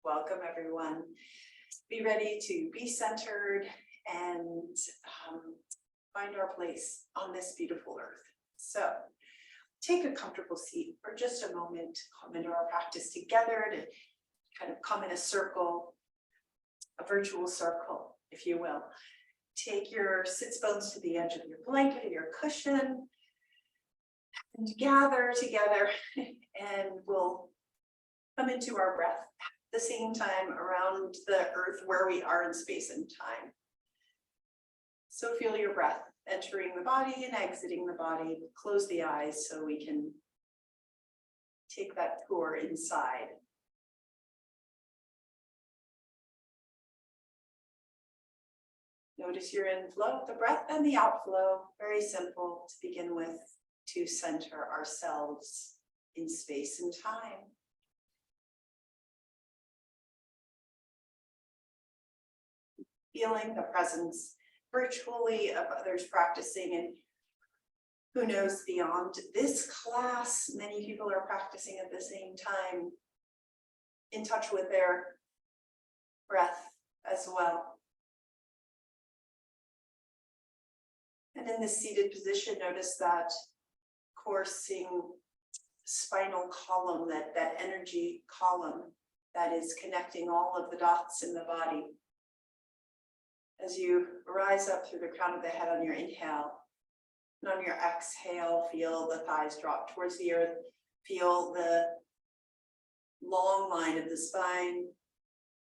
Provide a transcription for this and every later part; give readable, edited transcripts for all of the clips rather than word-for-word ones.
Welcome, everyone. Be ready to be centered and find our place on this beautiful earth. So take a comfortable seat for just a moment, come into our practice together to kind of come in a circle, a virtual circle, if you will. Take your sits bones to the edge of your blanket or your cushion and gather together, and we'll come into our breath at the same time around the earth where we are in space and time. So feel your breath entering the body and exiting the body. Close the eyes so we can take that tour inside. Notice your inflow of the breath and the outflow. Very simple to begin with, to center ourselves in space and time. Feeling the presence virtually of others practicing, and who knows, beyond this class, many people are practicing at the same time, in touch with their breath as well. And in this seated position, notice that coursing spinal column, that energy column that is connecting all of the dots in the body. As you rise up through the crown of the head on your inhale, and on your exhale, feel the thighs drop towards the earth, feel the long line of the spine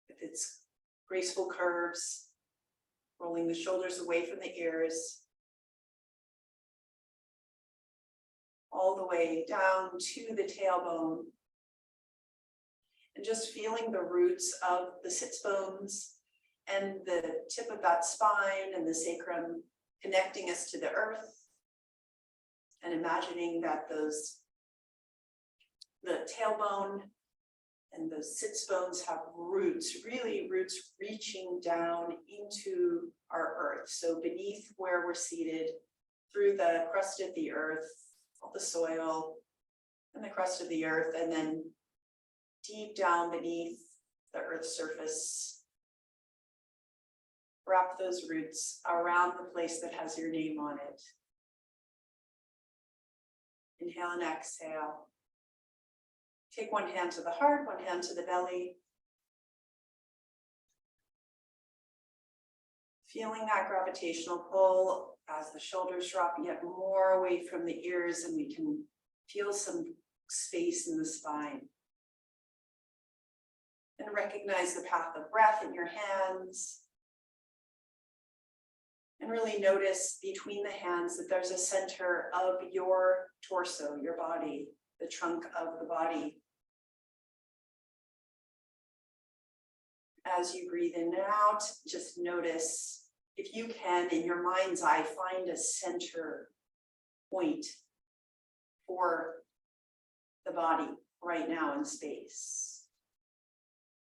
with its graceful curves, rolling the shoulders away from the ears, all the way down to the tailbone, and just feeling the roots of the sits bones and the tip of that spine and the sacrum connecting us to the earth, and imagining that the tailbone and those sits bones have roots, really roots reaching down into our earth. So beneath where we're seated, through the crust of the earth, all the soil and the crust of the earth, and then deep down beneath the earth's surface. Wrap those roots around the place that has your name on it. Inhale and exhale. Take one hand to the heart, one hand to the belly. Feeling that gravitational pull as the shoulders drop yet more away from the ears, and we can feel some space in the spine. And recognize the path of breath in your hands. And really notice between the hands that there's a center of your torso, your body, the trunk of the body. As you breathe in and out, just notice, if you can, in your mind's eye, find a center point for the body right now in space.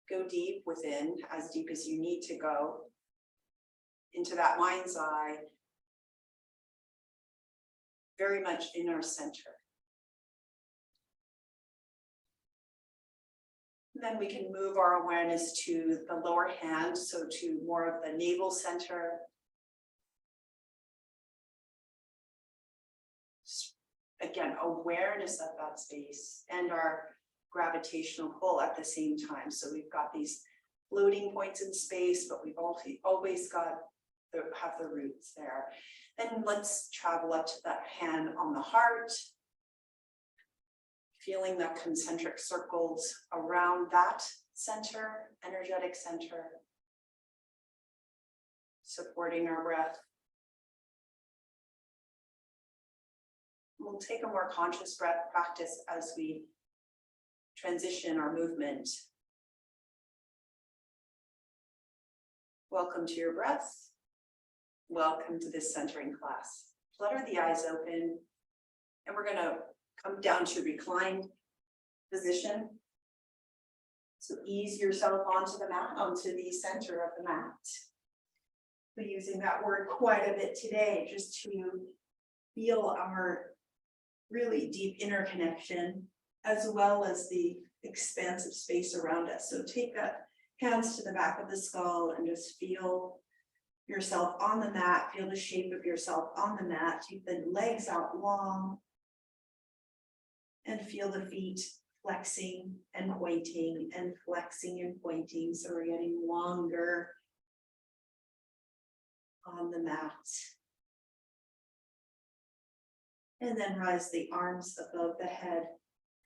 Go deep within, as deep as you need to go, into that mind's eye, very much in our center. And then we can move our awareness to the lower hand, so to more of the navel center. Again, awareness of that space and our gravitational pull at the same time. So we've got these floating points in space, but we've always got have the roots there. Then let's travel up to that hand on the heart, feeling the concentric circles around that center, energetic center, supporting our breath. We'll take a more conscious breath practice as we transition our movement. Welcome to your breath. Welcome to this centering class. Flutter the eyes open, and we're going to come down to reclined position. So ease yourself onto the mat, onto the center of the mat. We're using that word quite a bit today, just to feel our really deep inner connection, as well as the expansive space around us. So take that hands to the back of the skull and just feel yourself on the mat, feel the shape of yourself on the mat, take the legs out long, and feel the feet flexing and pointing and flexing and pointing. So we're getting longer on the mat. And then rise the arms above the head,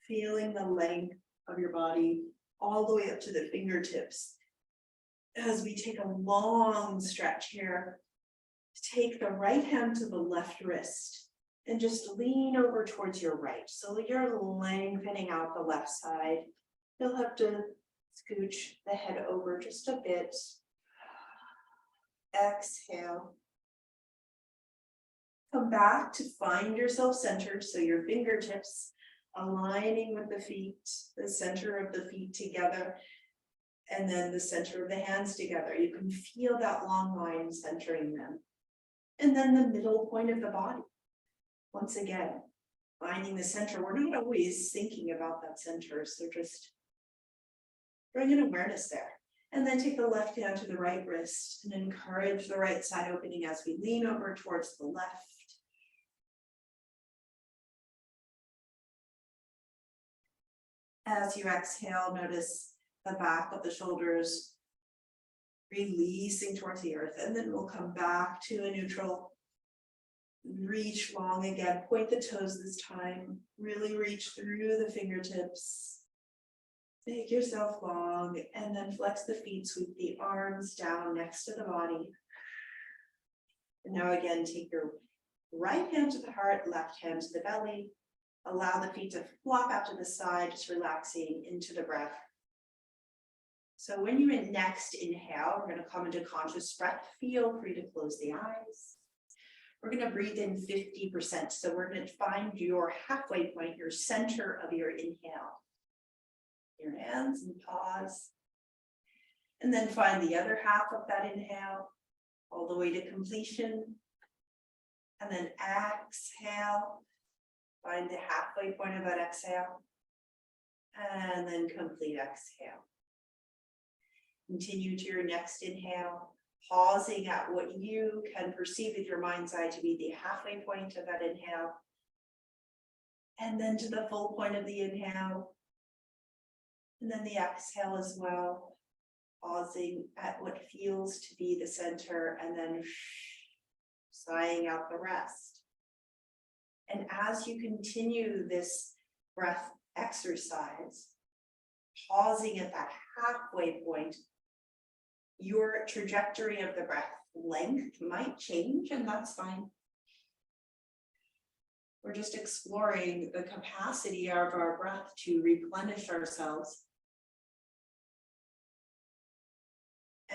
feeling the length of your body all the way up to the fingertips. As we take a long stretch here, take the right hand to the left wrist and just lean over towards your right. So you're lengthening out the left side. You'll have to scooch the head over just a bit. Exhale. Come back to find yourself centered, so your fingertips aligning with the feet, the center of the feet together, and then the center of the hands together. You can feel that long line centering them. And then the middle point of the body. Once again, finding the center. We're not always thinking about that center, so just bring an awareness there. And then take the left hand to the right wrist and encourage the right side opening as we lean over towards the left. As you exhale, notice the back of the shoulders releasing towards the earth, and then we'll come back to a neutral. Reach long again, point the toes this time, really reach through the fingertips. Make yourself long, and then flex the feet, sweep the arms down next to the body. And now again, take your right hand to the heart, left hand to the belly. Allow the feet to flop out to the side, just relaxing into the breath. So when you next inhale, we're going to come into conscious breath. Feel free to close the eyes. We're going to breathe in 50%. So we're going to find your halfway point, your center of your inhale. Your hands and pause. And then find the other half of that inhale all the way to completion. And then exhale. Find the halfway point of that exhale. And then complete exhale. Continue to your next inhale, pausing at what you can perceive with your mind's eye to be the halfway point of that inhale. And then to the full point of the inhale. And then the exhale as well, pausing at what feels to be the center, and then sighing out the rest. And as you continue this breath exercise, pausing at that halfway point, your trajectory of the breath length might change, and that's fine. We're just exploring the capacity of our breath to replenish ourselves.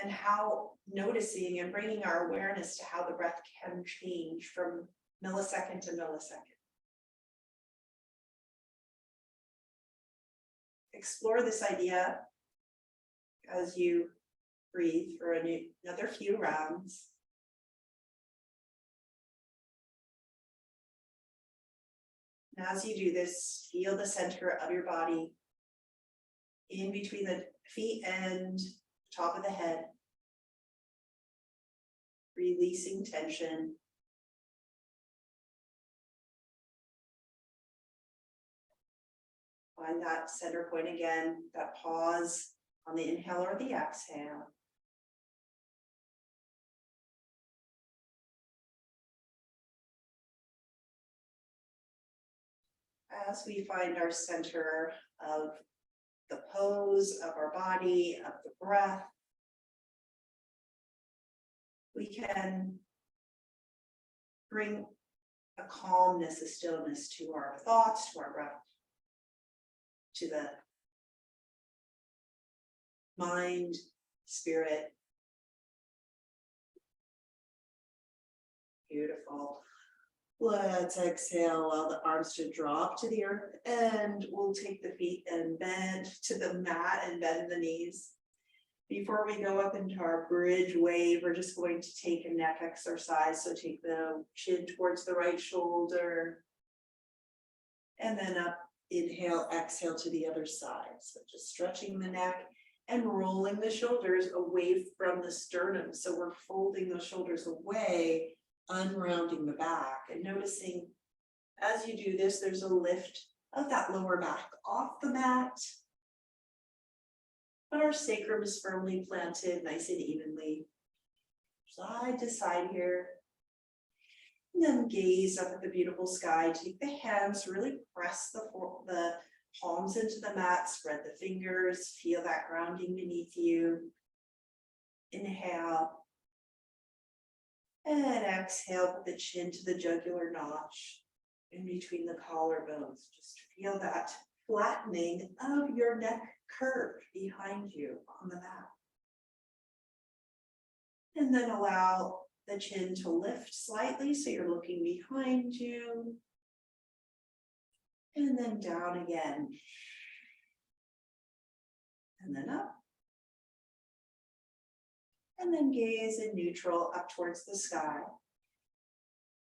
And how noticing and bringing our awareness to how the breath can change from millisecond to millisecond. Explore this idea as you breathe for another few rounds. And as you do this, feel the center of your body in between the feet and top of the head, releasing tension. Find that center point again, that pause on the inhale or the exhale. As we find our center of the pose of our body, of the breath, we can bring a calmness, a stillness to our thoughts, to our breath, to the mind, spirit. Beautiful. Let's exhale, allow the arms to drop to the earth, and we'll take the feet and bend to the mat and bend the knees. Before we go up into our bridge wave, we're just going to take a neck exercise. So take the chin towards the right shoulder, and then up Inhale, exhale to the other side. So just stretching the neck and rolling the shoulders away from the sternum. So we're folding those shoulders away, unrounding the back, and noticing as you do this, there's a lift of that lower back off the mat. But our sacrum is firmly planted, nice and evenly. Side to side here. And then gaze up at the beautiful sky. Take the hands, really press the palms into the mat, spread the fingers, feel that grounding beneath you. Inhale. And exhale, put the chin to the jugular notch in between the collarbones. Just feel that flattening of your neck curve behind you on the mat. And then allow the chin to lift slightly so you're looking behind you. And then down again. And then up. And then gaze in neutral up towards the sky.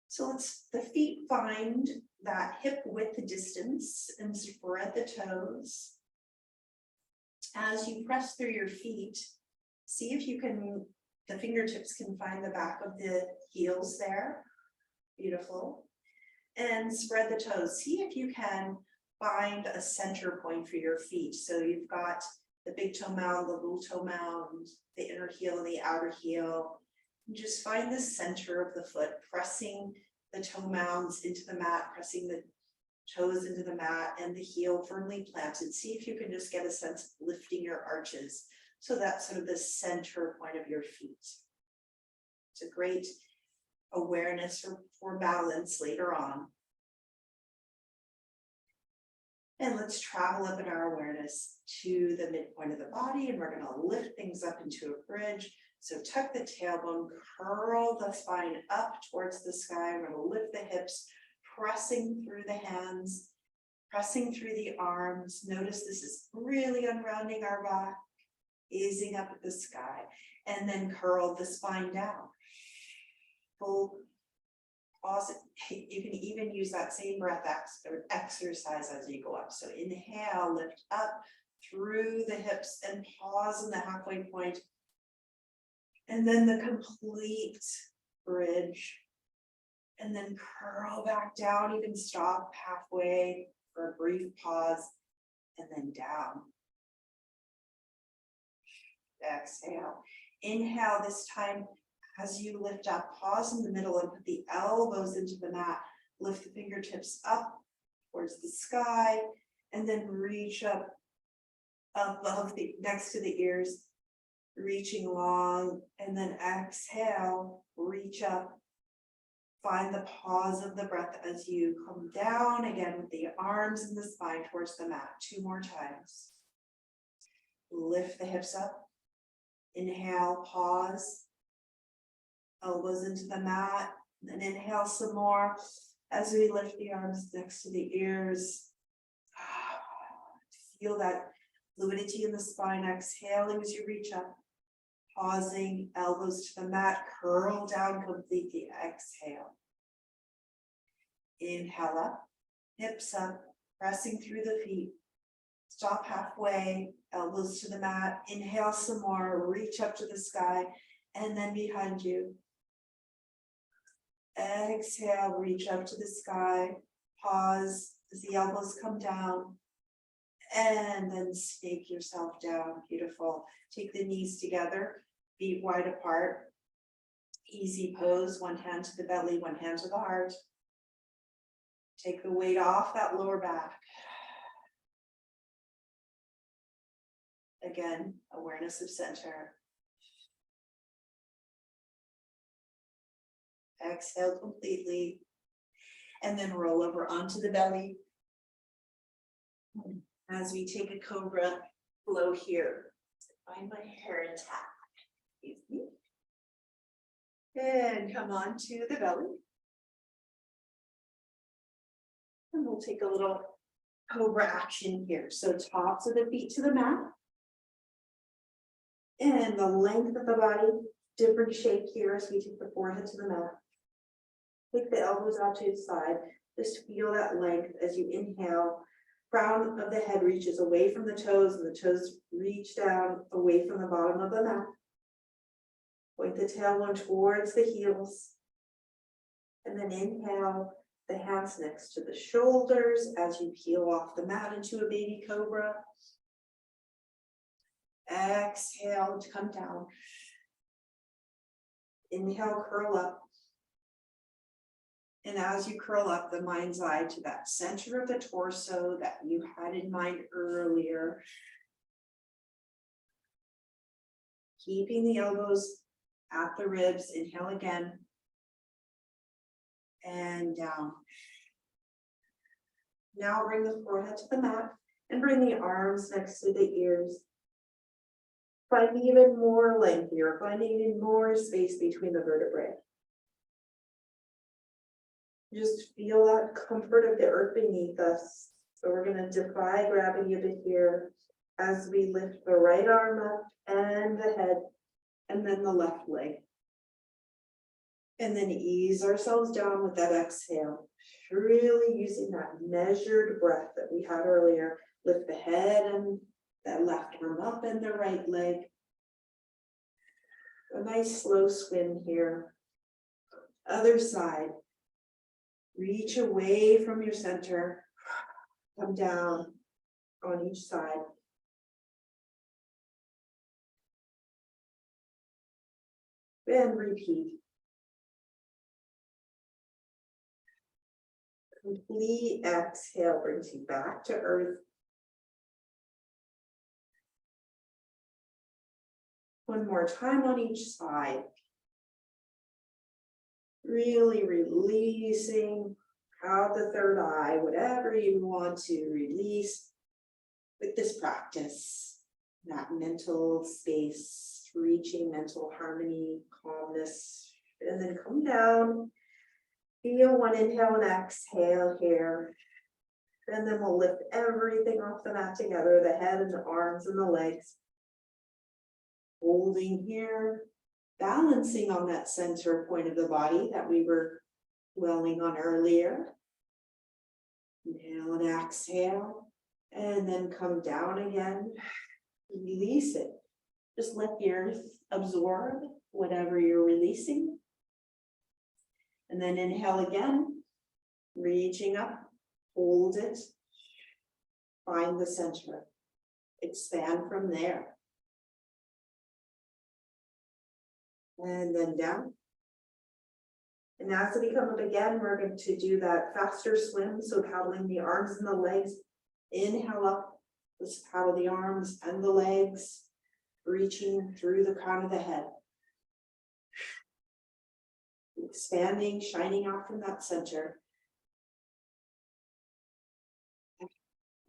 So let's the feet find that hip width distance and spread the toes. As you press through your feet, see if you can, the fingertips can find the back of the heels there. Beautiful. And spread the toes. See if you can find a center point for your feet. So you've got the big toe mound, the little toe mound, the inner heel and the outer heel. And just find the center of the foot, pressing the toe mounds into the mat, pressing the toes into the mat and the heel firmly planted. See if you can just get a sense of lifting your arches. So that's sort of the center point of your feet. It's a great awareness for balance later on. And let's travel up in our awareness to the midpoint of the body, and we're going to lift things up into a bridge. So tuck the tailbone, curl the spine up towards the sky. We're going to lift the hips, pressing through the hands, pressing through the arms. Notice this is really unrounding our back, gazing up at the sky, and then curl the spine down. Full pause. You can even use that same breath exercise as you go up. So inhale, lift up through the hips and pause in the halfway point. And then the complete bridge. And then curl back down, even stop halfway for a brief pause, and then down. Exhale. Inhale this time as you lift up, pause in the middle and put the elbows into the mat. Lift the fingertips up towards the sky, and then reach up above next to the ears, reaching long, and then exhale, reach up. Find the pause of the breath as you come down again with the arms and the spine towards the mat. 2 more times. Lift the hips up. Inhale, pause. Elbows into the mat. Then inhale some more as we lift the arms next to the ears. Feel that fluidity in the spine. Exhaling as you reach up. Pausing, elbows to the mat, curl down completely, exhale. Inhale up, hips up, pressing through the feet. Stop halfway, elbows to the mat, inhale some more, reach up to the sky, and then behind you. Exhale, reach up to the sky, pause as the elbows come down. And then snake yourself down. Beautiful. Take the knees together, feet wide apart. Easy pose, one hand to the belly, one hand to the heart. Take the weight off that lower back. Again, awareness of center. Exhale completely. And then roll over onto the belly. As we take a cobra flow here. Find my hair intact. Excuse me. And come on to the belly. And we'll take a little cobra action here. So tops of the feet to the mat. And the length of the body, different shape here as we take the forehead to the mat. Take the elbows out to the side. Just feel that length as you inhale. crown of the head reaches away from the toes, and the toes reach down away from the bottom of the mat. Point the tailbone towards the heels. And then inhale, the hands next to the shoulders as you peel off the mat into a baby cobra. Exhale to come down. Inhale, curl up. And as you curl up, the mind's eye to that center of the torso that you had in mind earlier. Keeping the elbows at the ribs. Inhale again. And down. Now bring the forehead to the mat and bring the arms next to the ears. Find even more length here, finding even more space between the vertebrae. Just feel that comfort of the earth beneath us. So we're going to defy gravity a bit here as we lift the right arm up and the head, and then the left leg. And then ease ourselves down with that exhale, really using that measured breath that we had earlier. Lift the head and that left arm up and the right leg. A nice slow swim here. Other side. Reach away from your center. Come down on each side. And repeat. Complete exhale brings you back to earth. One more time on each side. Really releasing out the third eye, whatever you want to release with this practice. That mental space, reaching mental harmony, calmness, and then come down. Feel one inhale and exhale here. And then we'll lift everything off the mat together, the head and the arms and the legs. Holding here, balancing on that center point of the body that we were dwelling on earlier. Inhale and exhale, and then come down again. Release it. Just let the earth absorb whatever you're releasing. And then inhale again, reaching up, hold it, find the center, expand from there. And then down. And as we come up again, we're going to do that faster swim. So paddling the arms and the legs. Inhale up, let's paddle the arms and the legs, reaching through the crown of the head. Expanding, shining out from that center.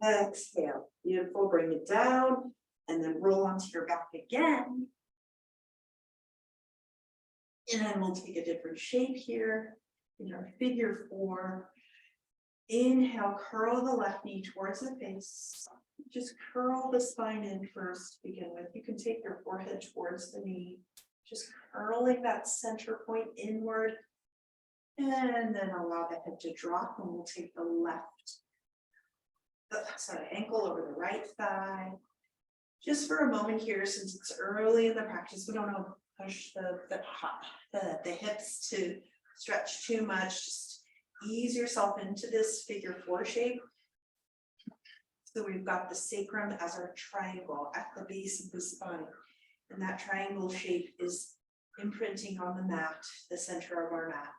Exhale, beautiful, bring it down, and then roll onto your back again. And then we'll take a different shape here in our figure 4. Inhale, curl the left knee towards the face. Just curl the spine in first to begin with. You can take your forehead towards the knee. Just curling that center point inward. And then allow the head to drop, and we'll take the ankle over the right thigh. Just for a moment here, since it's early in the practice, we don't want to push the hips to stretch too much. Just ease yourself into this figure 4 shape. So we've got the sacrum as our triangle at the base of the spine. And that triangle shape is imprinting on the mat, the center of our mat.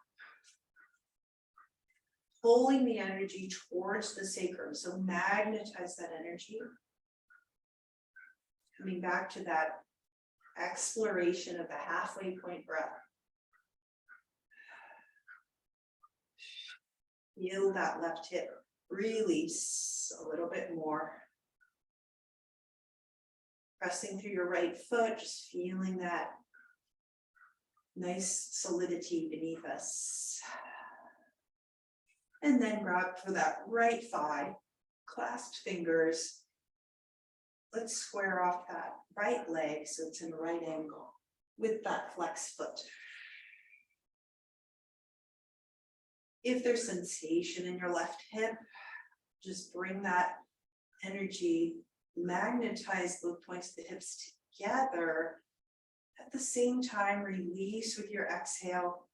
Pulling the energy towards the sacrum, so magnetize that energy. Coming back to that exploration of the halfway point breath. Feel that left hip release a little bit more. Pressing through your right foot, just feeling that nice solidity beneath us. And then grab for that right thigh, clasped fingers. Let's square off that right leg so it's in a right angle with that flex foot. If there's sensation in your left hip, just bring that energy, magnetize both points of the hips together. At the same time, release with your exhale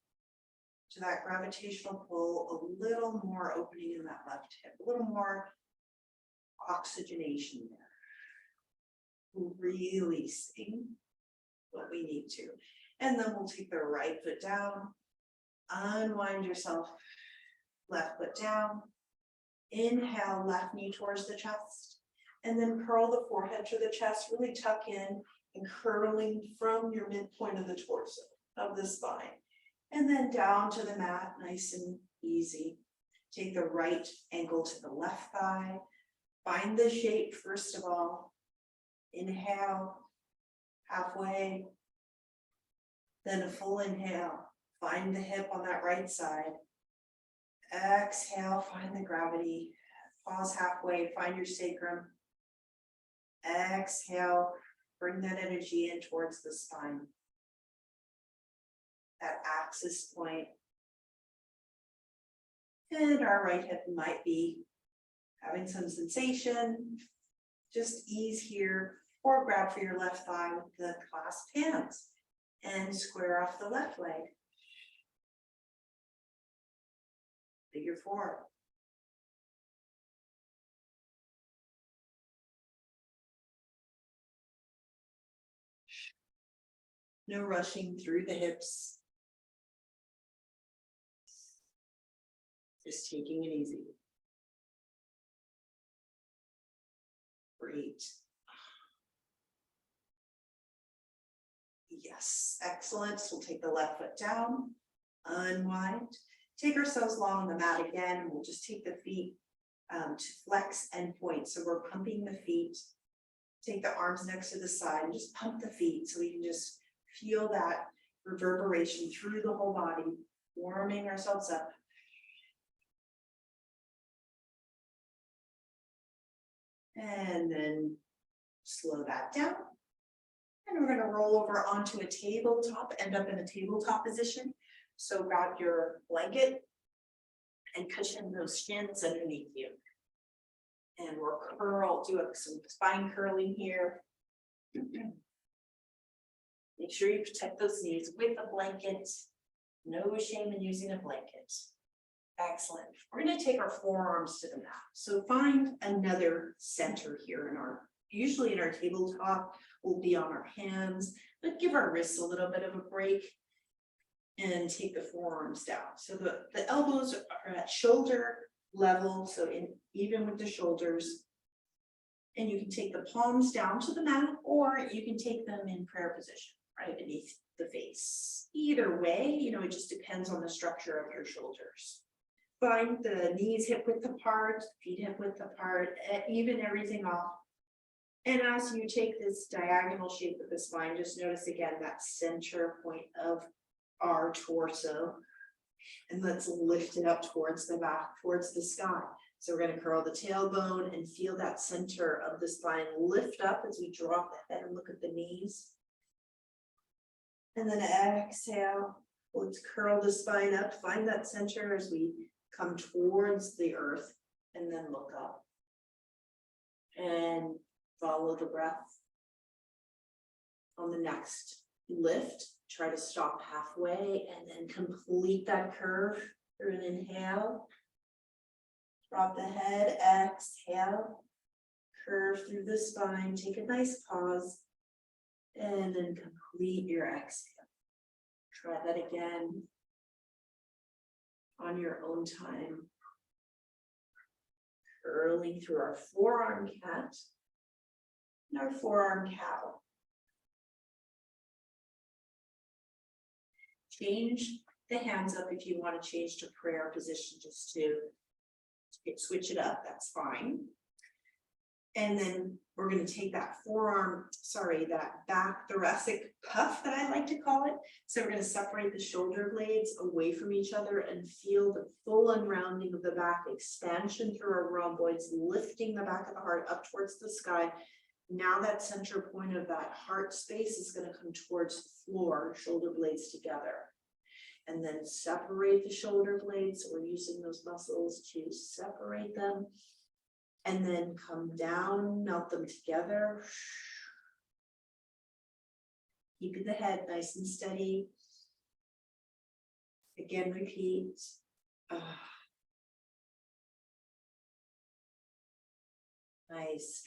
to that gravitational pull, a little more opening in that left hip, a little more oxygenation there. Releasing what we need to. And then we'll take the right foot down, unwind yourself, left foot down. Inhale, left knee towards the chest, and then curl the forehead to the chest, really tuck in and curling from your midpoint of the torso, of the spine. And then down to the mat, nice and easy. Take the right ankle to the left thigh. Find the shape first of all. Inhale, halfway. Then a full inhale. Find the hip on that right side. Exhale, find the gravity. Pause halfway, find your sacrum. Exhale, bring that energy in towards the spine. That axis point. And our right hip might be having some sensation. Just ease here, or grab for your left thigh with the clasped hands and square off the left leg. Figure four. No rushing through the hips. Just taking it easy. Great. Yes, excellent. So we'll take the left foot down, unwind. Take ourselves along on the mat again, and we'll just take the feet to flex and point. So we're pumping the feet. Take the arms next to the side and just pump the feet so we can just feel that reverberation through the whole body, warming ourselves up. And then slow that down. And we're going to roll over onto a tabletop, end up in a tabletop position. So grab your blanket and cushion those shins underneath you. And we'll do some spine curling here. Make sure you protect those knees with a blanket. No shame in using a blanket. Excellent. We're going to take our forearms to the mat. So find another center here usually in our tabletop, we'll be on our hands, but give our wrists a little bit of a break and take the forearms down. So the elbows are at shoulder level, so even with the shoulders. And you can take the palms down to the mat, or you can take them in prayer position, right beneath the face. Either way, it just depends on the structure of your shoulders. Find the knees hip width apart, feet hip width apart, even everything off. And as you take this diagonal shape of the spine, just notice again that center point of our torso. And let's lift it up towards the back, towards the sky. So we're going to curl the tailbone and feel that center of the spine lift up as we drop the head and look at the knees. And then exhale. Let's curl the spine up, find that center as we come towards the earth, and then look up. And follow the breath. On the next lift, try to stop halfway and then complete that curve through an inhale. Drop the head, exhale, curve through the spine, take a nice pause, and then complete your exhale. Try that again on your own time. Curling through our forearm cat and our forearm cow. Change the hands up if you want to change to prayer position, just to switch it up, that's fine. And then we're going to take that that back thoracic puff that I like to call it. So we're going to separate the shoulder blades away from each other and feel the full unrounding of the back, expansion through our rhomboids, lifting the back of the heart up towards the sky. Now that center point of that heart space is going to come towards the floor, shoulder blades together. And then separate the shoulder blades. So we're using those muscles to separate them. And then come down, melt them together. Keeping the head nice and steady. Again, repeat. Nice.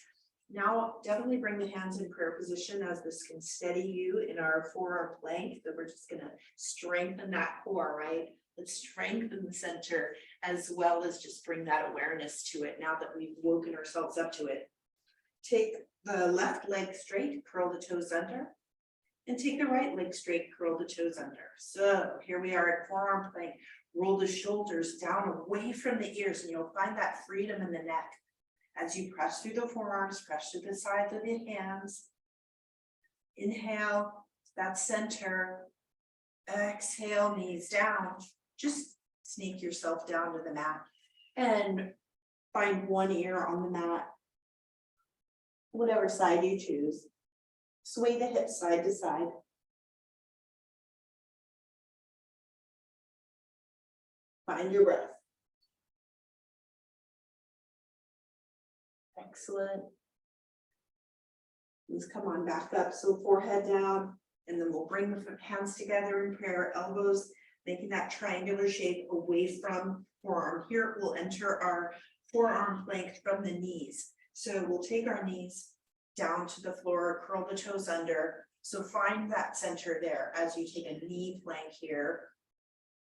Now definitely bring the hands in prayer position as this can steady you in our forearm plank. That we're just gonna strengthen that core, right? Let's strengthen the center as well as just bring that awareness to it now that we've woken ourselves up to it. Take the left leg straight, curl the toes under. And take the right leg straight, curl the toes under. So here we are at forearm plank. Roll the shoulders down away from the ears, and you'll find that freedom in the neck. As you press through the forearms, press through the sides of the hands. Inhale, that center. Exhale, knees down. Just sneak yourself down to the mat and find one ear on the mat. Whatever side you choose. Sway the hips side to side. Find your breath. Excellent. Let's come on back up. So forehead down, and then we'll bring the hands together in prayer, elbows, making that triangular shape away from forearm. Here we'll enter our forearm plank from the knees. So we'll take our knees down to the floor, curl the toes under. So find that center there as you take a knee plank here.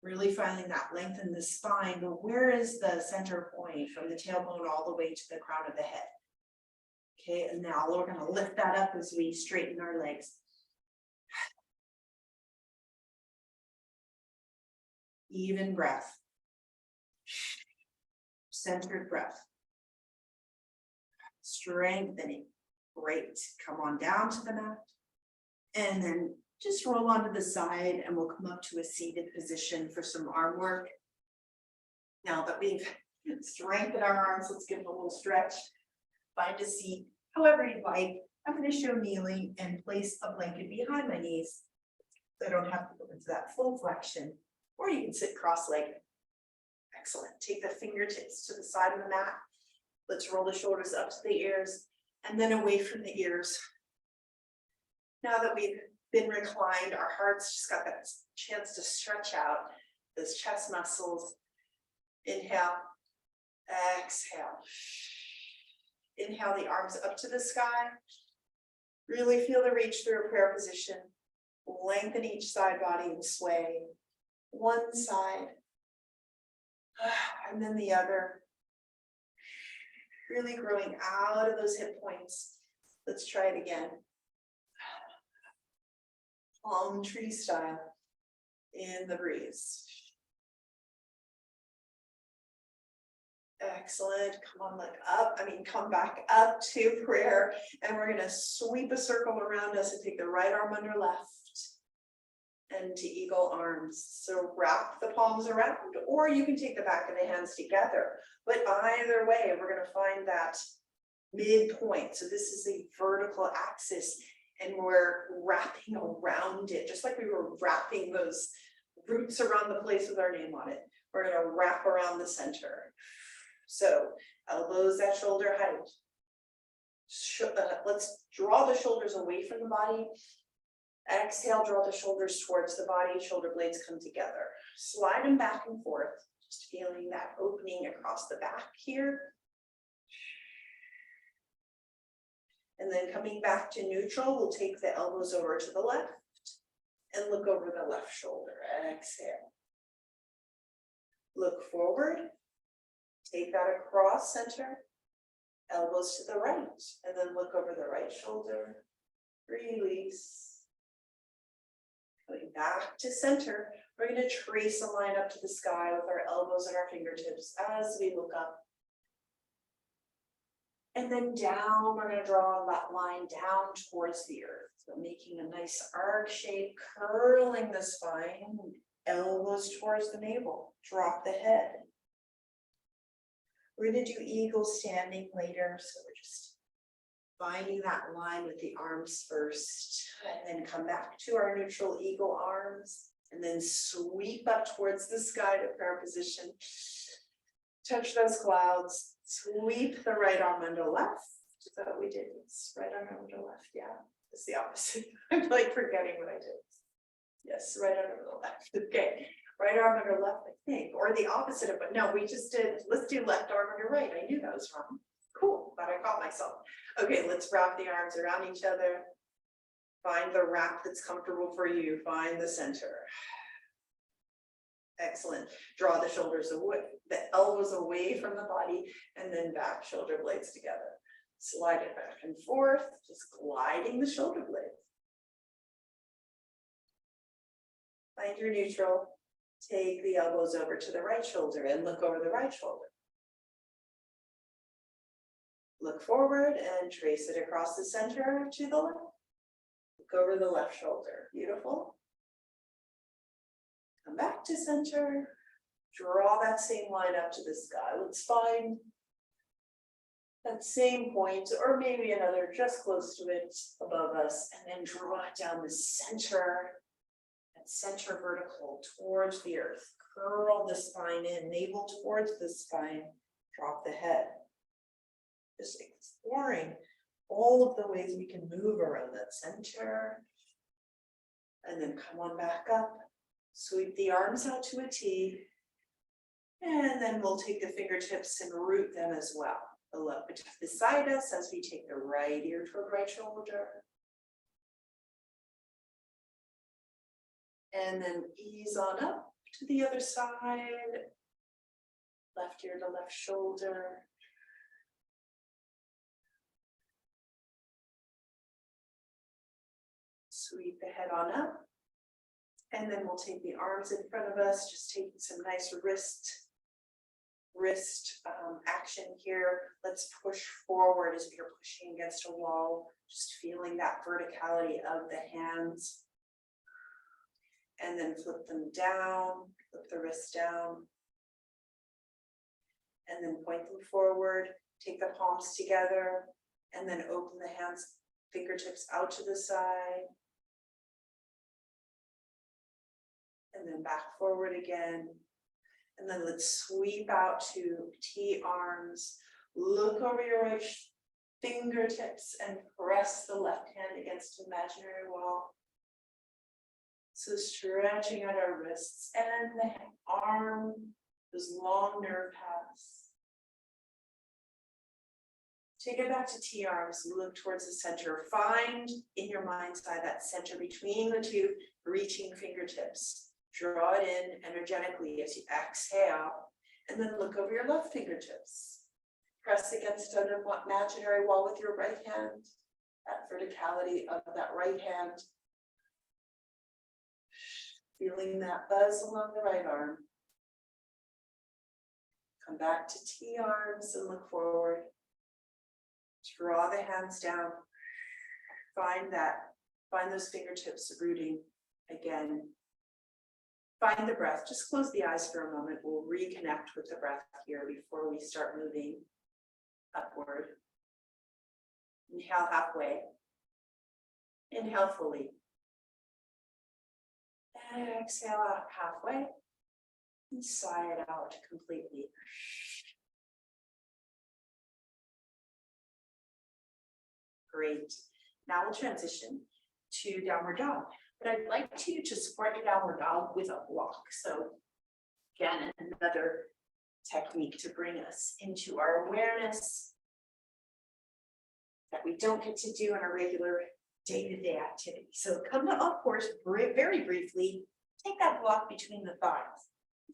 Really finding that length in the spine, but where is the center point from the tailbone all the way to the crown of the head? Okay, and now we're gonna lift that up as we straighten our legs. Even breath. Centered breath. Strengthening. Great. Come on down to the mat. And then just roll onto the side and we'll come up to a seated position for some arm work. Now that we've strengthened our arms, let's give them a little stretch. Find a seat, however you'd like. I'm going to show kneeling and place a blanket behind my knees. So I don't have to go into that full flexion. Or you can sit cross-legged. Excellent. Take the fingertips to the side of the mat. Let's roll the shoulders up to the ears and then away from the ears. Now that we've been reclined, our heart's just got that chance to stretch out those chest muscles. Inhale, exhale. Inhale the arms up to the sky. Really feel the reach through a prayer position. Lengthen each side body and sway. One side, and then the other. Really growing out of those hip points. Let's try it again. Palm tree style in the breeze. Excellent. Come on, look up. Come back up to prayer. And we're going to sweep a circle around us and take the right arm under left. And to eagle arms. So wrap the palms around, or you can take the back of the hands together. But either way, we're going to find that midpoint. So this is a vertical axis. And we're wrapping around it, just like we were wrapping those roots around the place with our name on it. We're going to wrap around the center. So elbows at shoulder height. Let's draw the shoulders away from the body. Exhale, draw the shoulders towards the body. Shoulder blades come together. Slide them back and forth. Just feeling that opening across the back here. And then coming back to neutral, we'll take the elbows over to the left and look over the left shoulder. Exhale. Look forward. Take that across center. Elbows to the right. And then look over the right shoulder. Release. Going back to center. We're going to trace a line up to the sky with our elbows and our fingertips as we look up. And then down, we're going to draw that line down towards the earth. So making a nice arc shape, curling the spine, elbows towards the navel, drop the head. We're going to do eagle standing later. So we're just finding that line with the arms first, and then come back to our neutral eagle arms, and then sweep up towards the sky to prayer position. Touch those clouds. Sweep the right arm under left. Is that what we did? It's right arm under left. Yeah, it's the opposite. I'm like forgetting what I did. Yes, right arm under left. Okay, right arm under left, I think, or the opposite of it. No, we just did. Let's do left arm under right. I knew that was wrong. Cool, but I caught myself. Okay, let's wrap the arms around each other. Find the wrap that's comfortable for you. Find the center. Excellent. Draw the shoulders away, the elbows away from the body, and then back, shoulder blades together. Slide it back and forth, just gliding the shoulder blades. Find your neutral. Take the elbows over to the right shoulder and look over the right shoulder. Look forward and trace it across the center to the left. Look over the left shoulder. Beautiful. Come back to center. Draw that same line up to the sky. Let's find that same point, or maybe another just close to it above us, and then draw it down the center, that center vertical towards the earth. Curl the spine in, navel towards the spine, drop the head. Just exploring all of the ways we can move around that center. And then come on back up, sweep the arms out to a T, and then we'll take the fingertips and root them as well. The left beside us as we take the right ear toward right shoulder. And then ease on up to the other side. Left ear to left shoulder. Sweep the head on up. And then we'll take the arms in front of us, just taking some nice wrist action here. Let's push forward as we are pushing against a wall, just feeling that verticality of the hands. And then flip them down, flip the wrists down. And then point them forward, take the palms together, and then open the hands, fingertips out to the side. And then back forward again. And then let's sweep out to T arms. Look over your right fingertips and press the left hand against an imaginary wall. So stretching out our wrists and the arm, those long nerve paths. Take it back to T arms, look towards the center. Find in your mind's eye that center between the two reaching fingertips. Draw it in energetically as you exhale, and then look over your left fingertips. Press against an imaginary wall with your right hand, that verticality of that right hand. Feeling that buzz along the right arm. Come back to T arms and look forward. Draw the hands down. Find those fingertips rooting again. Find the breath. Just close the eyes for a moment. We'll reconnect with the breath here before we start moving upward. Inhale halfway. Inhale fully. Exhale out halfway. And sigh it out completely. Great. Now we'll transition to downward dog. But I'd like to support your downward dog with a block. So again, another technique to bring us into our awareness that we don't get to do in our regular day-to-day activity. So come up, of course, very briefly, take that block between the thighs.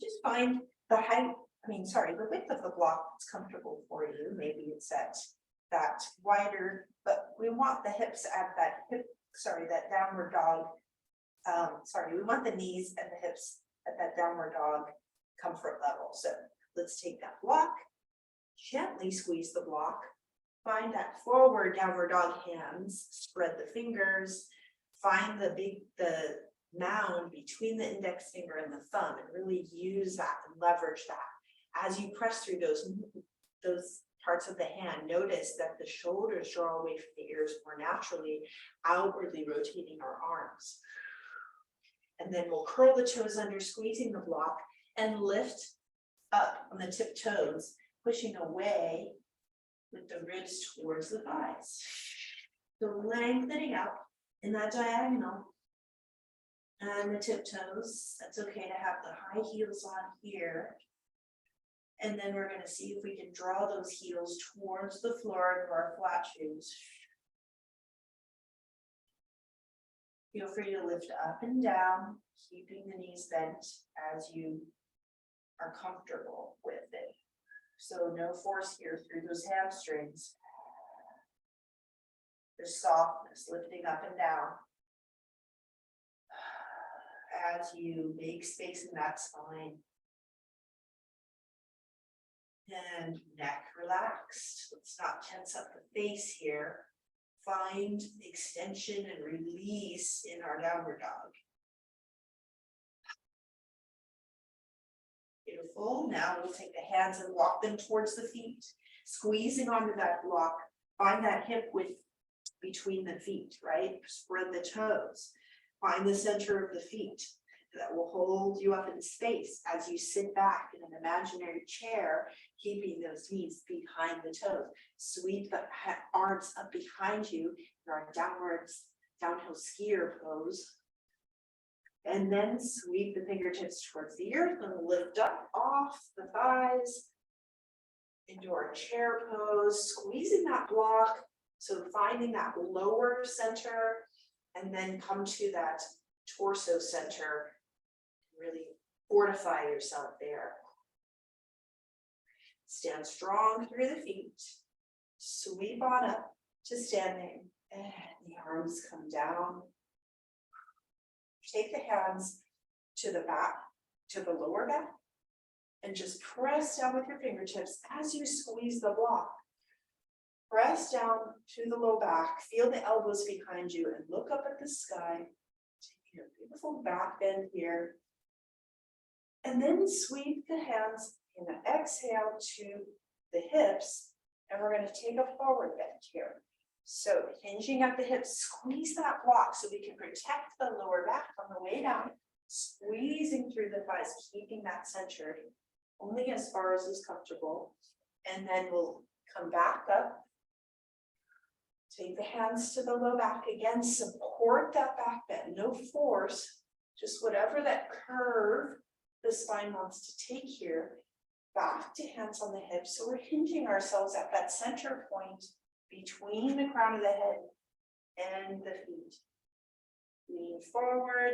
Just find the the width of the block that's comfortable for you. Maybe it's at that wider, but we want the hips at that downward dog. We want the knees and the hips at that downward dog comfort level. So let's take that block, gently squeeze the block, find that forward downward dog hands, spread the fingers, find the mound between the index finger and the thumb, and really use that and leverage that. As you press through those parts of the hand, notice that the shoulders draw away from the ears more naturally, outwardly rotating our arms. And then we'll curl the toes under, squeezing the block, and lift up on the tip toes pushing away with the ribs towards the thighs. So lengthening up in that diagonal. And the tiptoes, that's okay to have the high heels on here. And then we're gonna see if we can draw those heels towards the floor of our flat shoes. Feel free to lift up and down, keeping the knees bent as you are comfortable with it. So no force here through those hamstrings. There's softness lifting up and down. As you make space in that spine. And neck relaxed. Let's not tense up the face here. Find extension and release in our downward dog. Beautiful. Now we'll take the hands and walk them towards the feet, squeezing onto that block. Find that hip width between the feet, right? Spread the toes. Find the center of the feet. That will hold you up in space as you sit back in an imaginary chair, keeping those knees behind the toes. Sweep the arms up behind you in our downhill skier pose. And then sweep the fingertips towards the earth and lift up off the thighs into our chair pose, squeezing that block. So finding that lower center and then come to that torso center. Really fortify yourself there. Stand strong through the feet. Sweep on up to standing. And the arms come down. Take the hands to the back, to the lower back. And just press down with your fingertips as you squeeze the block. Press down to the low back. Feel the elbows behind you and look up at the sky. Take a beautiful back bend here. And then sweep the hands in an exhale to the hips. And we're going to take a forward bend here. So hinging at the hips, squeeze that block so we can protect the lower back on the way down. Squeezing through the thighs, keeping that centered only as far as is comfortable. And then we'll come back up. Take the hands to the low back again. Support that back bend. No force, just whatever that curve the spine wants to take here, back to hands on the hips. So we're hinging ourselves at that center point between the crown of the head and the feet. Lean forward.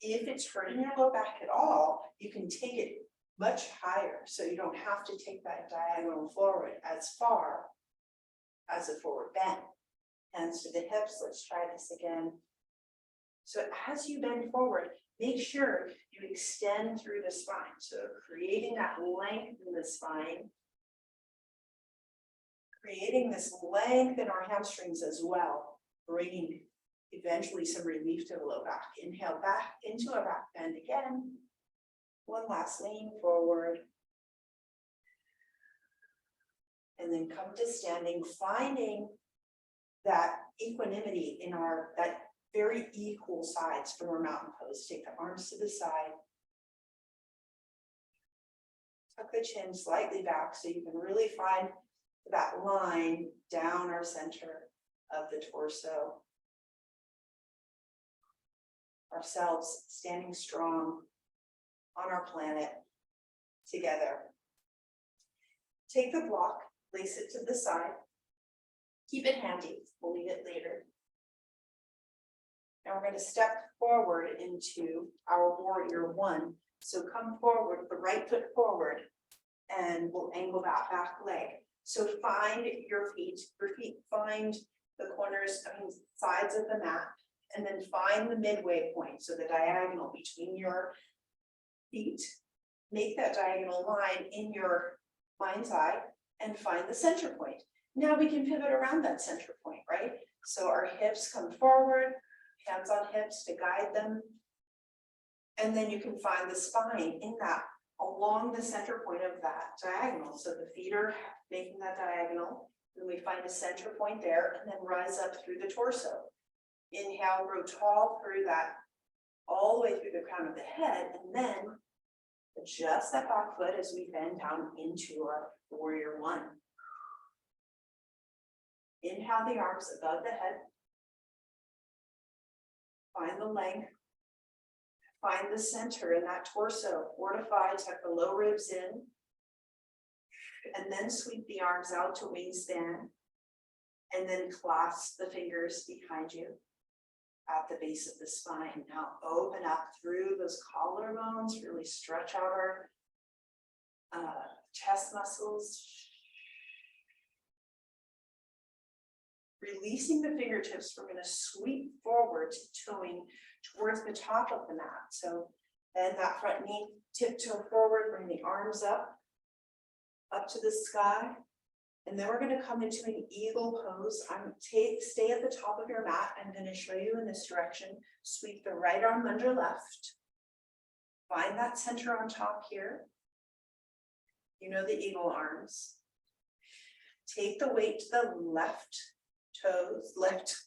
If it's hurting your low back at all, you can take it much higher. So you don't have to take that diagonal forward as far as a forward bend. Hands to the hips. Let's try this again. So as you bend forward, make sure you extend through the spine. So creating that length in the spine. Creating this length in our hamstrings as well. Bringing eventually some relief to the low back. Inhale back into a back bend again. One last lean forward. And then come to standing, finding that equanimity in that very equal sides from our mountain pose. Take the arms to the side. Tuck the chin slightly back so you can really find that line down our center of the torso. Ourselves standing strong on our planet together. Take the block, place it to the side. Keep it handy, we'll need it later. And we're going to step forward into our warrior one. So come forward, the right foot forward, and we'll angle that back leg. So find your feet, find the corners, sides of the mat, and then find the midway point. So the diagonal between your feet. Make that diagonal line in your mind's eye and find the center point. Now we can pivot around that center point, right? So our hips come forward, hands on hips to guide them. And then you can find the spine in that, along the center point of that diagonal. So the feet are making that diagonal. Then we find a center point there and then rise up through the torso. Inhale, grow tall through that, all the way through the crown of the head. And then adjust that back foot as we bend down into our Warrior one. Inhale the arms above the head. Find the length. Find the center in that torso. Fortify, tuck the low ribs in. And then sweep the arms out to wingspan. And then clasp the fingers behind you at the base of the spine. Now open up through those collarbones, really stretch out our chest muscles. Releasing the fingertips, we're going to sweep forward, tiptoeing towards the top of the mat. So bend that front knee, tiptoe forward, bring the arms up to the sky. And then we're going to come into an eagle pose. Stay at the top of your mat. I'm going to show you in this direction. Sweep the right arm under left. Find that center on top here. You know the eagle arms. Take the weight to the left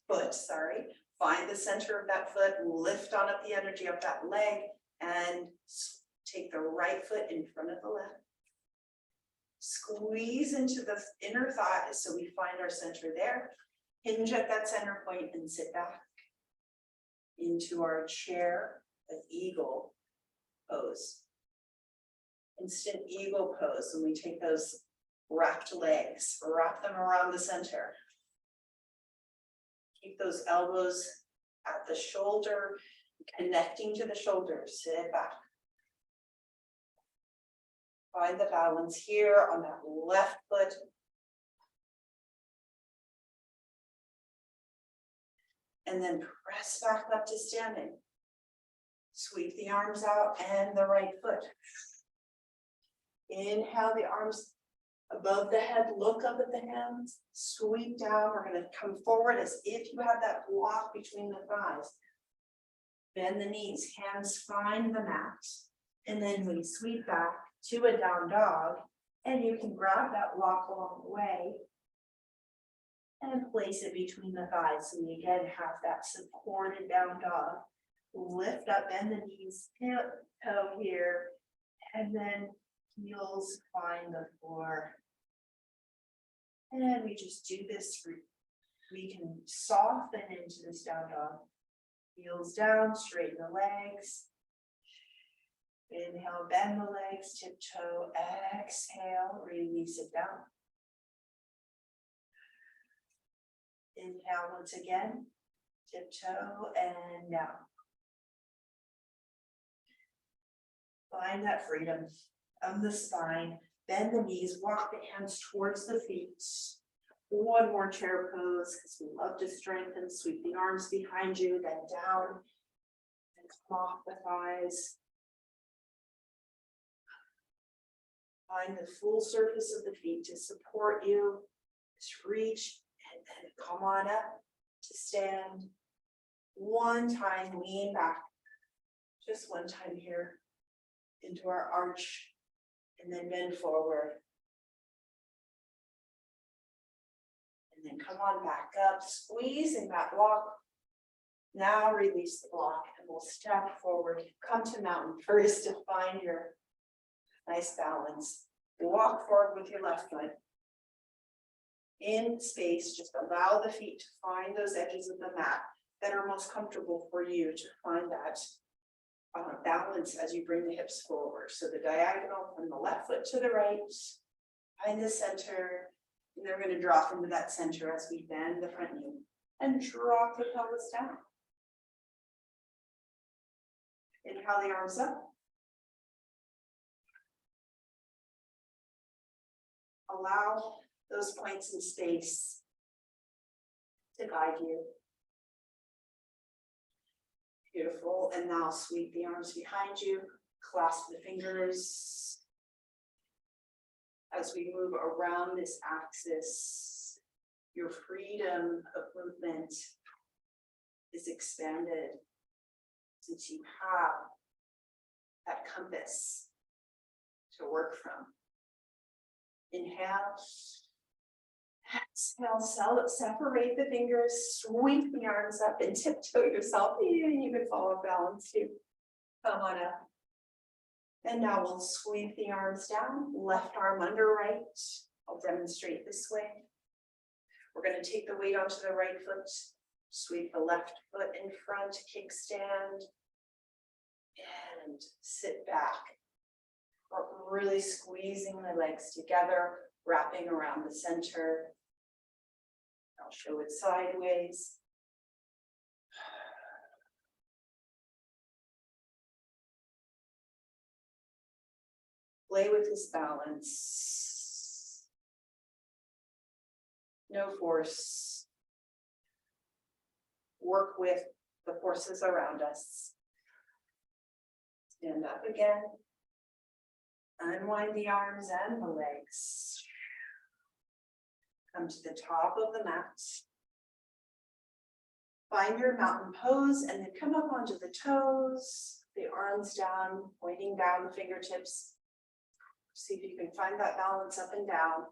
foot, sorry. Find the center of that foot, lift on up the energy of that leg, and take the right foot in front of the left. Squeeze into the inner thighs so we find our center there. Hinge at that center point and sit back into our chair, an eagle pose. Instant eagle pose, and we take those wrapped legs, wrap them around the center. Keep those elbows at the shoulder, connecting to the shoulders, sit back. Find the balance here on that left foot. And then press back up to standing. Sweep the arms out and the right foot. Inhale the arms above the head, look up at the hands, sweep down. We're going to come forward as if you have that block between the thighs. Bend the knees, hands find the mat. And then we sweep back to a down dog. And you can grab that block along the way and place it between the thighs. So we again have that supported down dog. Lift up, bend the knees, toe here, and then heels find the floor. And we just do this. We can soften into this down dog. Heels down, straighten the legs. Inhale, bend the legs, tiptoe, exhale, release it down. Inhale once again, tiptoe and down. Find that freedom of the spine. Bend the knees, walk the hands towards the feet. One more chair pose because we love to strengthen. Sweep the arms behind you, then down and come off the thighs. Find the full surface of the feet to support you. Just reach and then come on up to stand. One time, lean back. Just one time here into our arch. And then bend forward. And then come on back up, squeezing that block. Now release the block and we'll step forward. Come to mountain first to find your nice balance. Walk forward with your left foot. In space, just allow the feet to find those edges of the mat that are most comfortable for you to find that balance as you bring the hips forward. So the diagonal from the left foot to the right, find the center, and then we're going to drop into that center as we bend the front knee and drop the pelvis down. Inhale the arms up. Allow those points in space to guide you. Beautiful, and now sweep the arms behind you, clasp the fingers. As we move around this axis, your freedom of movement is expanded since you have that compass to work from. Inhale. Exhale, separate the fingers, sweep the arms up and tiptoe yourself. You can fall off balance too. Come on up. And now we'll sweep the arms down, left arm under right. I'll demonstrate this way. We're going to take the weight onto the right foot, sweep the left foot in front, kickstand, and sit back. We're really squeezing the legs together, wrapping around the center. I'll show it sideways. Play with this balance. No force. Work with the forces around us. Stand up again. Unwind the arms and the legs. Come to the top of the mat. Find your mountain pose and then come up onto the toes, the arms down, pointing down the fingertips. See if you can find that balance up and down.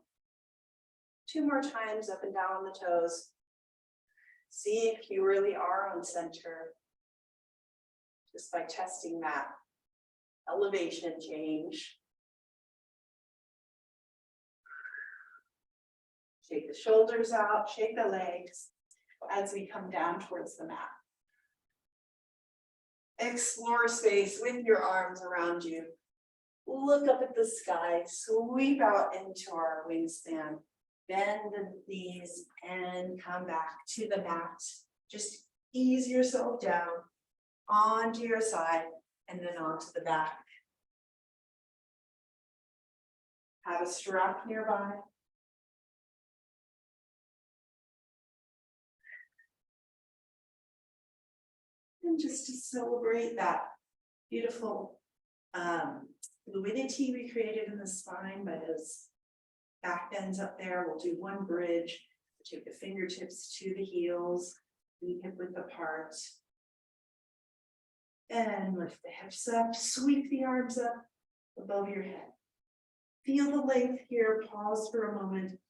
2 more times up and down on the toes. See if you really are on center. Just by testing that elevation change. Shake the shoulders out, shake the legs as we come down towards the mat. Explore space with your arms around you. Look up at the sky, sweep out into our wingspan, bend the knees and come back to the mat. Just ease yourself down onto your side and then onto the back. Have a strap nearby. And just to celebrate that beautiful fluidity we created in the spine by those back bends up there. We'll do one bridge. Take the fingertips to the heels, knee hip width apart. And lift the hips up, sweep the arms up above your head. Feel the length here, pause for a moment.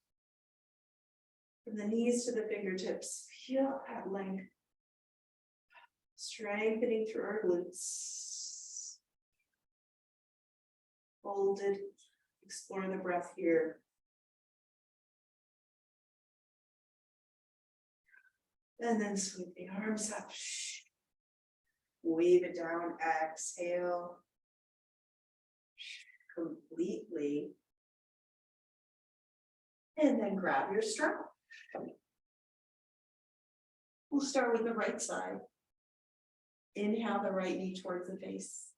From the knees to the fingertips, feel that length. Strengthening through our glutes. Hold it, explore the breath here. And then sweep the arms up. Wave it down, exhale. Completely. And then grab your strap. We'll start with the right side. Inhale the right knee towards the face.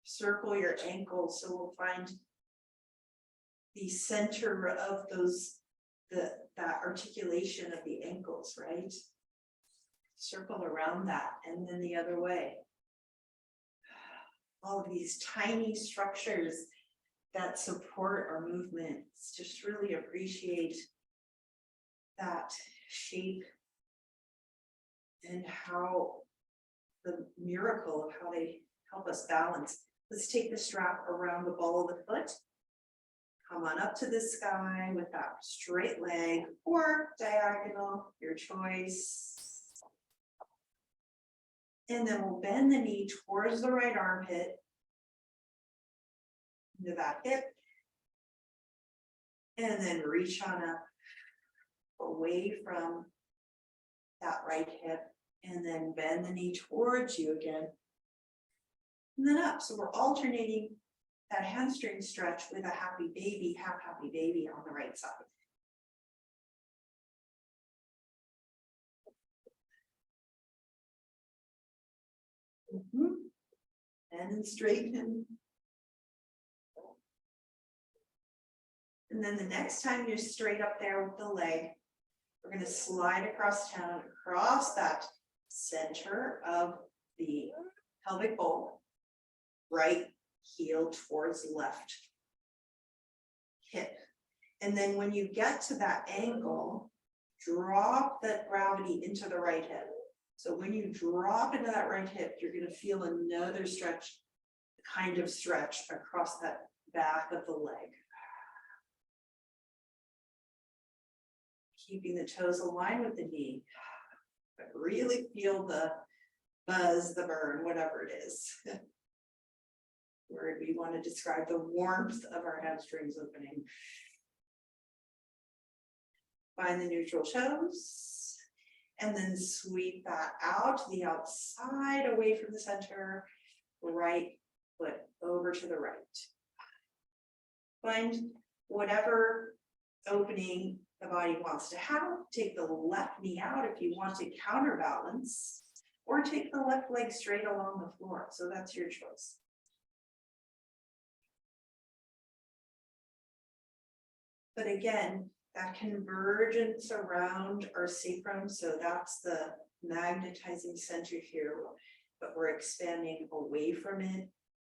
Circle your ankles so we'll find the center of those, that articulation of the ankles, right? Circle around that and then the other way. All of these tiny structures that support our movements. Just really appreciate that shape and how the miracle of how they help us balance. Let's take the strap around the ball of the foot. Come on up to the sky with that straight leg or diagonal, your choice. And then we'll bend the knee towards the right armpit, into that hip. And then reach on up, away from that right hip. And then bend the knee towards you again. And then up. So we're alternating that hamstring stretch with a happy baby, half happy baby on the right side. And straighten. And then the next time you're straight up there with the leg, we're going to slide across town, across that center of the pelvic bowl, right heel towards left hip. And then when you get to that angle, drop that gravity into the right hip. So when you drop into that right hip, you're going to feel another stretch, kind of stretch across that back of the leg. Keeping the toes aligned with the knee, but really feel the buzz, the burn, whatever it is. word we want to describe the warmth of our hamstrings opening. Find the neutral toes, and then sweep that out to the outside, away from the center, right foot over to the right. Find whatever opening the body wants to have. Take the left knee out if you want to counterbalance, or take the left leg straight along the floor. So that's your choice. But again, that convergence around our sacrum, so that's the magnetizing center here, but we're expanding away from it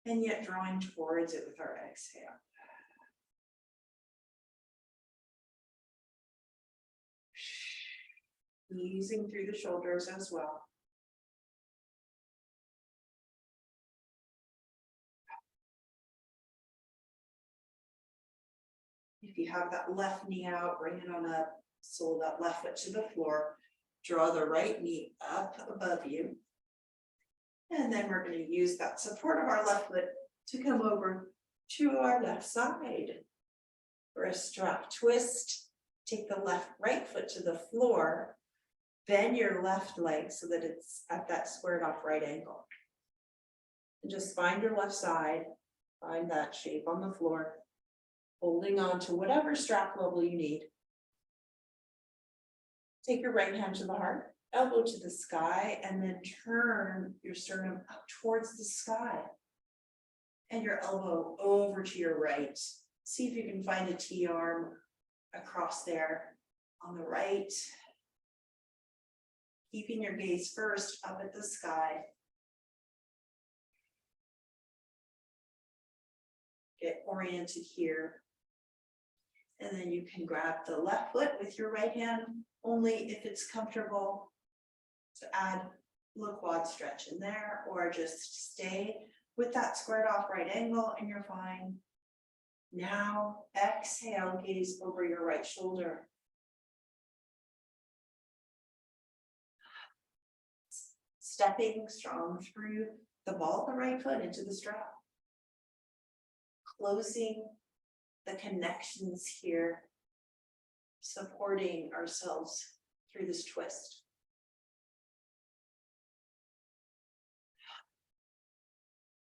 and yet drawing towards it with our exhale. Easing through the shoulders as well. If you have that left knee out, bring it on up, sole that left foot to the floor, draw the right knee up above you. And then we're going to use that support of our left foot to come over to our left side. For a strap twist, take the right foot to the floor, bend your left leg so that it's at that squared off right angle. And just find your left side, find that shape on the floor, holding on to whatever strap level you need. Take your right hand to the heart, elbow to the sky, and then turn your sternum up towards the sky. And your elbow over to your right. See if you can find a T-arm across there on the right. Keeping your gaze first up at the sky. Get oriented here. And then you can grab the left foot with your right hand, only if it's comfortable to add a little quad stretch in there, or just stay with that squared off right angle and you're fine. Now exhale, gaze over your right shoulder. Stepping strong through the ball of the right foot into the strap. Closing the connections here, supporting ourselves through this twist.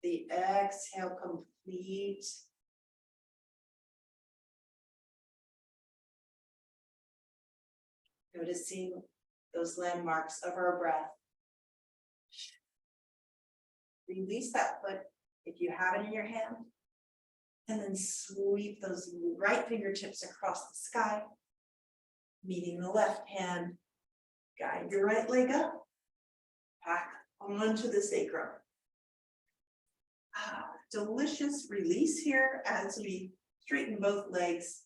The exhale complete. Noticing those landmarks of our breath. Release that foot if you have it in your hand. And then sweep those right fingertips across the sky, meeting the left hand. Guide your right leg up, back onto the sacrum. Delicious release here as we straighten both legs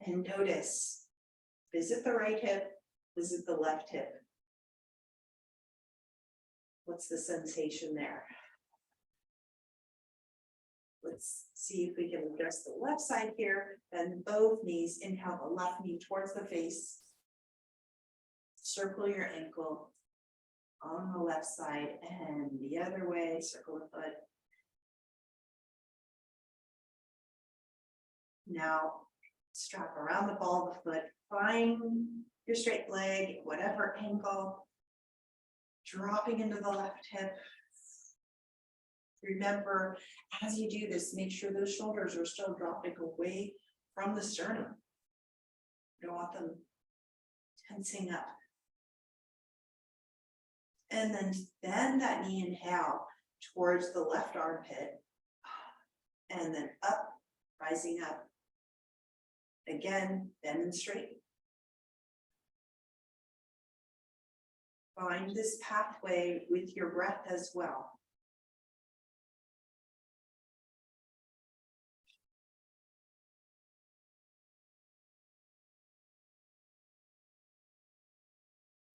and notice. Visit the right hip, visit the left hip. What's the sensation there? Let's see if we can adjust the left side here. Bend both knees. Inhale the left knee towards the face. Circle your ankle on the left side and the other way. Circle the foot. Now strap around the ball of the foot. Find your straight leg, whatever angle. Dropping into the left hip. Remember, as you do this, make sure those shoulders are still dropping away from the sternum. You don't want them tensing up. And then bend that knee, inhale towards the left armpit. And then up, rising up. Again, bend and straighten. Find this pathway with your breath as well.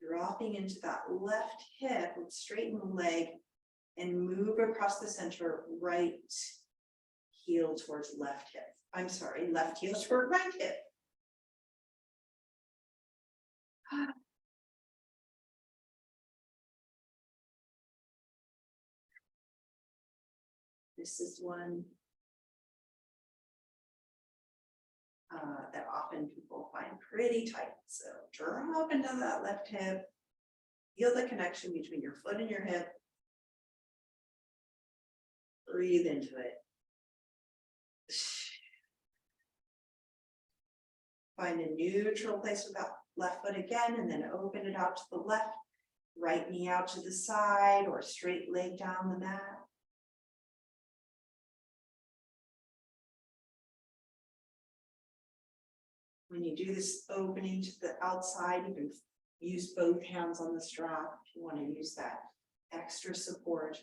Dropping into that left hip with straighten the leg and move across the center, right heel towards left hip. I'm sorry, left heel toward right hip. This is one that often people find pretty tight. So drop into that left hip. Feel the connection between your foot and your hip. Breathe into it. Find a neutral place with that left foot again, and then open it out to the left. Right knee out to the side or straight leg down the mat. When you do this opening to the outside, you can use both hands on the strap if you want to use that extra support.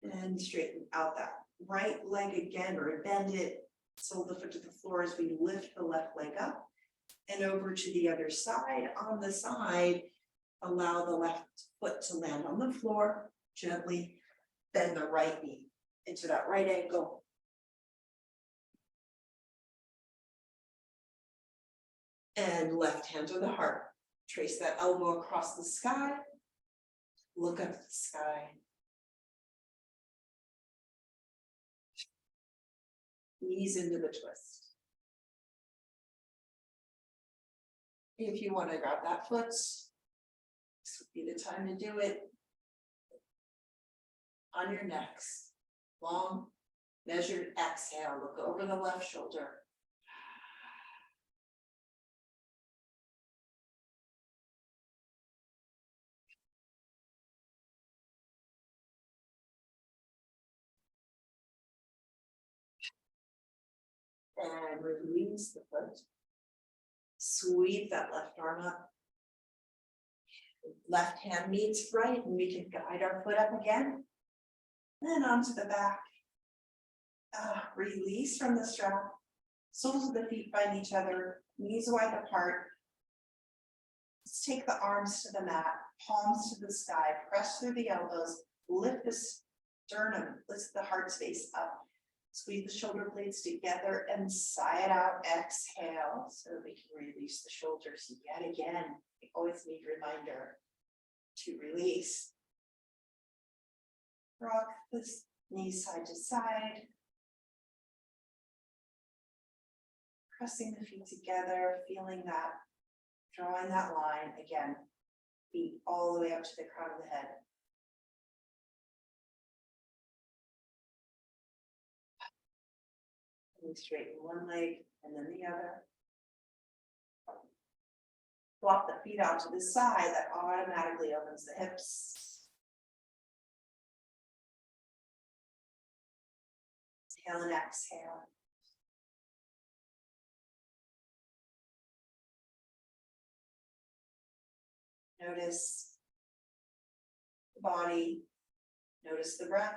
And straighten out that right leg again, or bend it, sole the foot to the floor as we lift the left leg up. And over to the other side. On the side, allow the left foot to land on the floor. Gently bend the right knee into that right ankle. And left hand to the heart. Trace that elbow across the sky. Look up at the sky. Ease into the twist. If you want to grab that foot, this would be the time to do it. On your next long measured exhale, look over the left shoulder. And release the foot. Sweep that left arm up. Left hand meets right, and we can guide our foot up again. Then onto the back. Release from the strap. Soles of the feet find each other, knees wide apart. Let's take the arms to the mat, palms to the sky, press through the elbows, lift the sternum, lift the heart space up. Squeeze the shoulder blades together and sigh it out. Exhale, so that we can release the shoulders yet again. We always need reminder to release. Rock the knees side to side. Pressing the feet together, feeling that, drawing that line again. Feet all the way up to the crown of the head. And straighten one leg and then the other. Flop the feet out to the side, that automatically opens the hips. Inhale and exhale. Notice the body, notice the breath.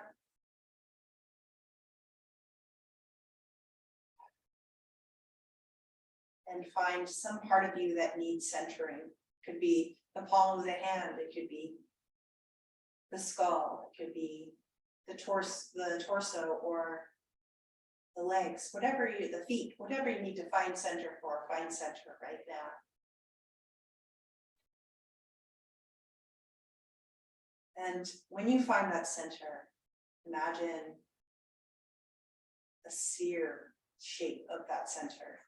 And find some part of you that needs centering. Could be the palm of the hand, it could be the skull, it could be the torso or the legs, whatever the feet, whatever you need to find center for, find center right now. And when you find that center, imagine a sphere shape of that center.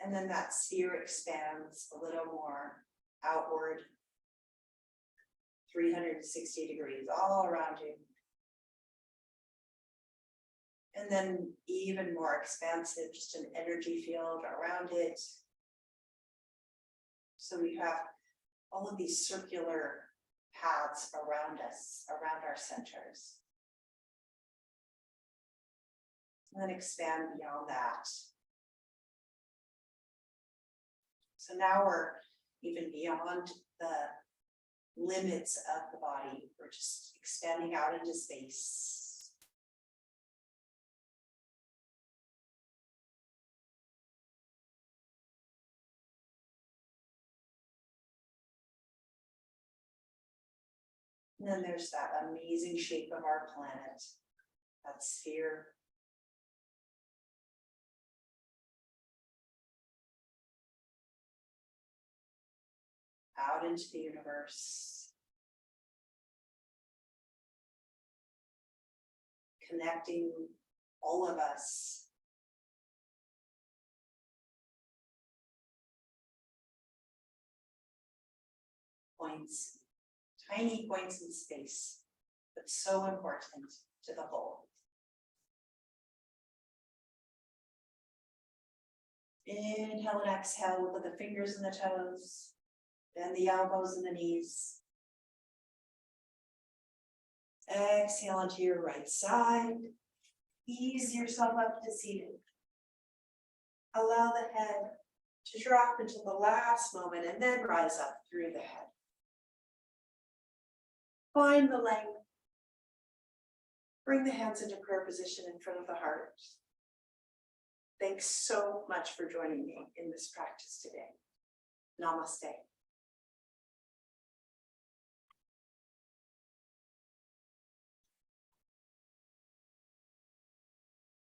And then that sphere expands a little more outward, 360 degrees all around you. And then even more expansive, just an energy field around it. So we have all of these circular paths around us, around our centers. And then expand beyond that. So now we're even beyond the limits of the body. We're just expanding out into space. And then there's that amazing shape of our planet, that sphere. out into the universe. Connecting all of us. Points, tiny points in space, but so important to the whole. Inhale and exhale with the fingers and the toes, bend the elbows and the knees. Exhale onto your right side. Ease yourself up to seated. Allow the head to drop into the last moment and then rise up through the head. Find the length. Bring the hands into prayer position in front of the heart. Thanks so much for joining me in this practice today. Namaste.